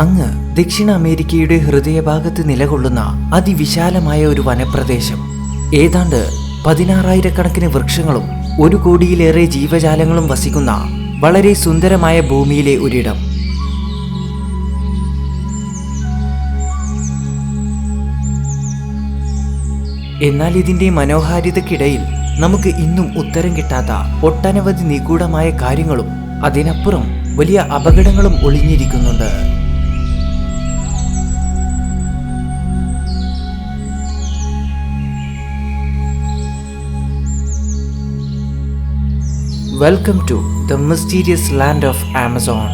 അങ്ങ് ദക്ഷിണ അമേരിക്കയുടെ ഹൃദയഭാഗത്ത് നിലകൊള്ളുന്ന അതിവിശാലമായ ഒരു വനപ്രദേശം. ഏതാണ്ട് 16,000 വൃക്ഷങ്ങളും 1 കോടിയിലേറെ ജീവജാലങ്ങളും വസിക്കുന്ന വളരെ സുന്ദരമായ ഭൂമിയിലെ ഒരിടം. എന്നാൽ ഇതിന്റെ മനോഹാരിതയ്ക്കിടയിൽ നമുക്ക് ഇന്നും ഉത്തരം കിട്ടാത്ത ഒട്ടനവധി നിഗൂഢമായ കാര്യങ്ങളും അതിനപ്പുറം വലിയ അപകടങ്ങളും ഒളിഞ്ഞിരിക്കുന്നുണ്ട്. Welcome to the mysterious land of Amazon.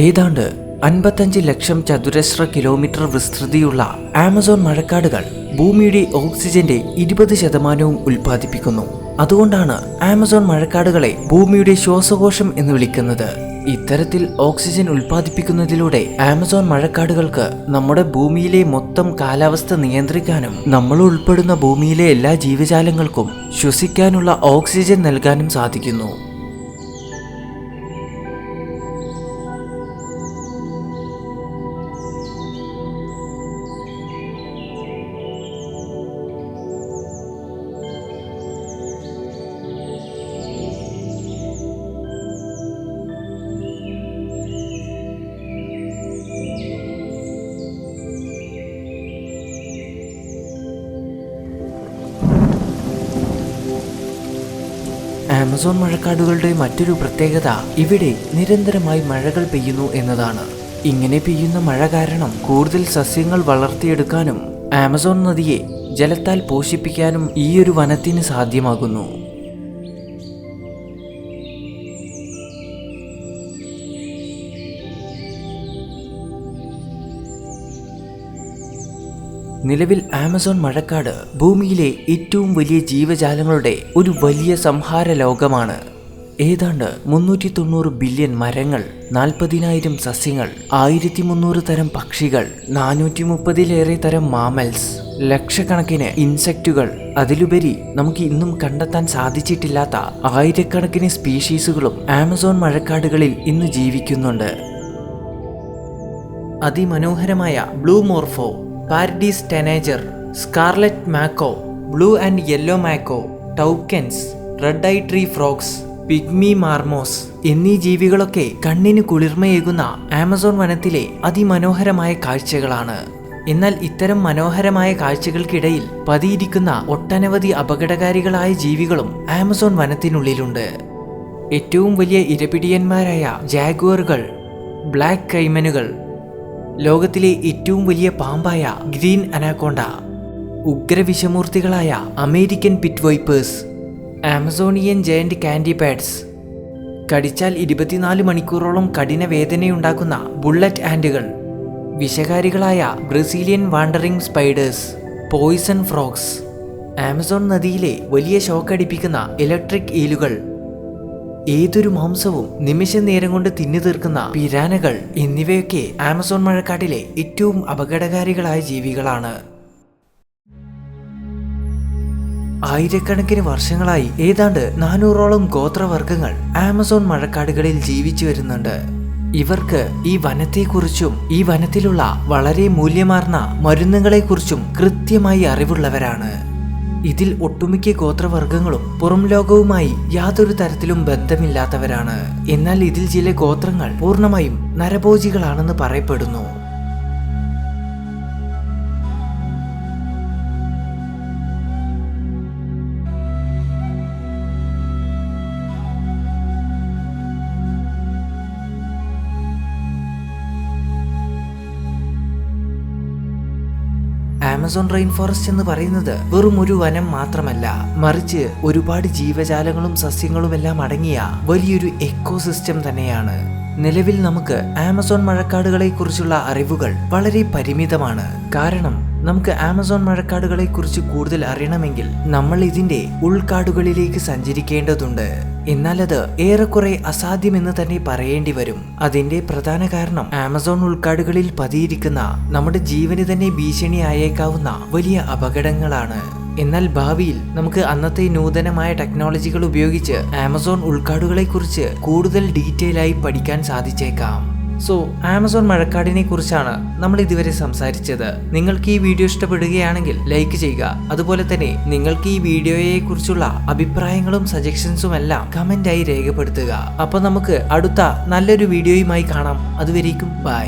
ഏതാണ്ട് 55 ലക്ഷം ചതുരശ്ര കിലോമീറ്റർ വിസ്തൃതിയുള്ള ആമസോൺ മഴക്കാടുകൾ ഭൂമിയുടെ ഓക്സിജന്റെ 20% ഉൽപ്പാദിപ്പിക്കുന്നു. അതുകൊണ്ടാണ് ആമസോൺ മഴക്കാടുകളെ ഭൂമിയുടെ ശ്വാസകോശം എന്ന് വിളിക്കുന്നത്. ഇത്തരത്തിൽ ഓക്സിജൻ ഉൽപ്പാദിപ്പിക്കുന്നതിലൂടെ ആമസോൺ മഴക്കാടുകൾക്ക് നമ്മുടെ ഭൂമിയിലെ മൊത്തം കാലാവസ്ഥ നിയന്ത്രിക്കാനും നമ്മൾ ഉൾപ്പെടുന്ന ഭൂമിയിലെ എല്ലാ ജീവജാലങ്ങൾക്കും ശ്വസിക്കാനുള്ള ഓക്സിജൻ നൽകാനും സാധിക്കുന്നു. ആമസോൺ മഴക്കാടുകളുടെ മറ്റൊരു പ്രത്യേകത ഇവിടെ നിരന്തരമായി മഴകൾ പെയ്യുന്നു എന്നതാണ്. ഇങ്ങനെ പെയ്യുന്ന മഴ കാരണം കൂടുതൽ സസ്യങ്ങൾ വളർത്തിയെടുക്കാനും ആമസോൺ നദിയെ ജലത്താൽ പോഷിപ്പിക്കാനും ഈയൊരു വനത്തിന് സാധ്യമാകുന്നു. നിലവിൽ ആമസോൺ മഴക്കാട് ഭൂമിയിലെ ഏറ്റവും വലിയ ജീവജാലങ്ങളുടെ ഒരു വലിയ സംഹാര ലോകമാണ്. ഏതാണ്ട് 390 ബില്യൺ മരങ്ങൾ, 40,000 സസ്യങ്ങൾ, 1300 തരം പക്ഷികൾ, 430-ലേറെ തരം മാമൽസ്, ലക്ഷക്കണക്കിന് ഇൻസെക്റ്റുകൾ, അതിലുപരി നമുക്ക് ഇന്നും കണ്ടെത്താൻ സാധിച്ചിട്ടില്ലാത്ത ആയിരക്കണക്കിന് സ്പീഷീസുകളും ആമസോൺ മഴക്കാടുകളിൽ ഇന്ന് ജീവിക്കുന്നുണ്ട്. അതിമനോഹരമായ blue morpho, paradise tanager, scarlet macaw, blue and yellow macaw, toucans, red eye tree frogs, pygmy marmoset എന്നീ ജീവികളൊക്കെ കണ്ണിന് കുളിർമയേകുന്ന ആമസോൺ വനത്തിലെ അതിമനോഹരമായ കാഴ്ചകളാണ്. എന്നാൽ ഇത്തരം മനോഹരമായ കാഴ്ചകൾക്കിടയിൽ പതിയിരിക്കുന്ന ഒട്ടനവധി അപകടകാരികളായ ജീവികളും ആമസോൺ വനത്തിനുള്ളിലുണ്ട്. ഏറ്റവും വലിയ ഇരപിടിയന്മാരായ ജാഗ്വറുകൾ, ബ്ലാക്ക് കൈമനുകൾ, ലോകത്തിലെ ഏറ്റവും വലിയ പാമ്പായ ഗ്രീൻ അനാക്കോണ്ട, ഉഗ്രവിഷമൂർത്തികളായ American pit vipers, Amazonian giant centipedes, കടിച്ചാൽ 24 മണിക്കൂറോളം കഠിന വേദനയുണ്ടാക്കുന്ന ബുള്ളറ്റ് ആൻഡുകൾ, വിഷകാരികളായ Brazilian wandering spiders, poison frogs, Amazon നദിയിലെ വലിയ ഷോക്കടിപ്പിക്കുന്ന ഇലക്ട്രിക് ഈലുകൾ, ഏതൊരു മാംസവും നിമിഷ നേരം കൊണ്ട് തിന്നു തീർക്കുന്ന പിരാനകൾ എന്നിവയൊക്കെ ആമസോൺ മഴക്കാട്ടിലെ ഏറ്റവും അപകടകാരികളായ ജീവികളാണ്. ആയിരക്കണക്കിന് വർഷങ്ങളായി ഏതാണ്ട് 400ഓളം ഗോത്രവർഗങ്ങൾ ആമസോൺ മഴക്കാടുകളിൽ ജീവിച്ചു വരുന്നുണ്ട്. ഇവർക്ക് ഈ വനത്തെക്കുറിച്ചും ഈ വനത്തിലുള്ള വളരെ മൂല്യമാർന്ന മരുന്നുകളെക്കുറിച്ചും കൃത്യമായി അറിവുള്ളവരാണ്. ഇതിൽ ഒട്ടുമിക്ക ഗോത്രവർഗങ്ങളും പുറം ലോകവുമായി യാതൊരു തരത്തിലും ബന്ധമില്ലാത്തവരാണ്. എന്നാൽ ഇതിൽ ചില ഗോത്രങ്ങൾ പൂർണ്ണമായും നരഭോജികളാണെന്ന് പറയപ്പെടുന്നു. ആമസോൺ റെയിൻ ഫോറസ്റ്റ് എന്ന് പറയുന്നത് വെറും ഒരു വനം മാത്രമല്ല, മറിച്ച് ഒരുപാട് ജീവജാലങ്ങളും സസ്യങ്ങളുമെല്ലാം അടങ്ങിയ വലിയൊരു എക്കോസിസ്റ്റം തന്നെയാണ്. നിലവിൽ നമുക്ക് ആമസോൺ മഴക്കാടുകളെ കുറിച്ചുള്ള അറിവുകൾ വളരെ പരിമിതമാണ്. കാരണം നമുക്ക് ആമസോൺ മഴക്കാടുകളെ കുറിച്ച് കൂടുതൽ അറിയണമെങ്കിൽ നമ്മൾ ഇതിന്റെ ഉൾക്കാടുകളിലേക്ക് സഞ്ചരിക്കേണ്ടതുണ്ട്. എന്നാൽ അത് ഏറെക്കുറെ അസാധ്യമെന്ന് തന്നെ പറയേണ്ടി വരും. അതിന്റെ പ്രധാന കാരണം ആമസോൺ ഉൾക്കാടുകളിൽ പതിയിരിക്കുന്ന നമ്മുടെ ജീവന് തന്നെ ഭീഷണിയായേക്കാവുന്ന വലിയ അപകടങ്ങളാണ്. എന്നാൽ ഭാവിയിൽ നമുക്ക് അന്നത്തെ നൂതനമായ ടെക്നോളജികൾ ഉപയോഗിച്ച് ആമസോൺ ഉൾക്കാടുകളെ കുറിച്ച് കൂടുതൽ ഡീറ്റെയിൽ ആയി പഠിക്കാൻ സാധിച്ചേക്കാം. സോ ആമസോൺ മഴക്കാടിനെ കുറിച്ചാണ് നമ്മൾ ഇതുവരെ സംസാരിച്ചത്. നിങ്ങൾക്ക് ഈ വീഡിയോ ഇഷ്ടപ്പെടുകയാണെങ്കിൽ ലൈക്ക് ചെയ്യുക. അതുപോലെ തന്നെ നിങ്ങൾക്ക് ഈ വീഡിയോയെ കുറിച്ചുള്ള അഭിപ്രായങ്ങളും സജഷൻസും എല്ലാം കമന്റ് ആയി രേഖപ്പെടുത്തുക. അപ്പൊ നമുക്ക് അടുത്ത നല്ലൊരു വീഡിയോയുമായി കാണാം. അതുവരേക്കും ബൈ.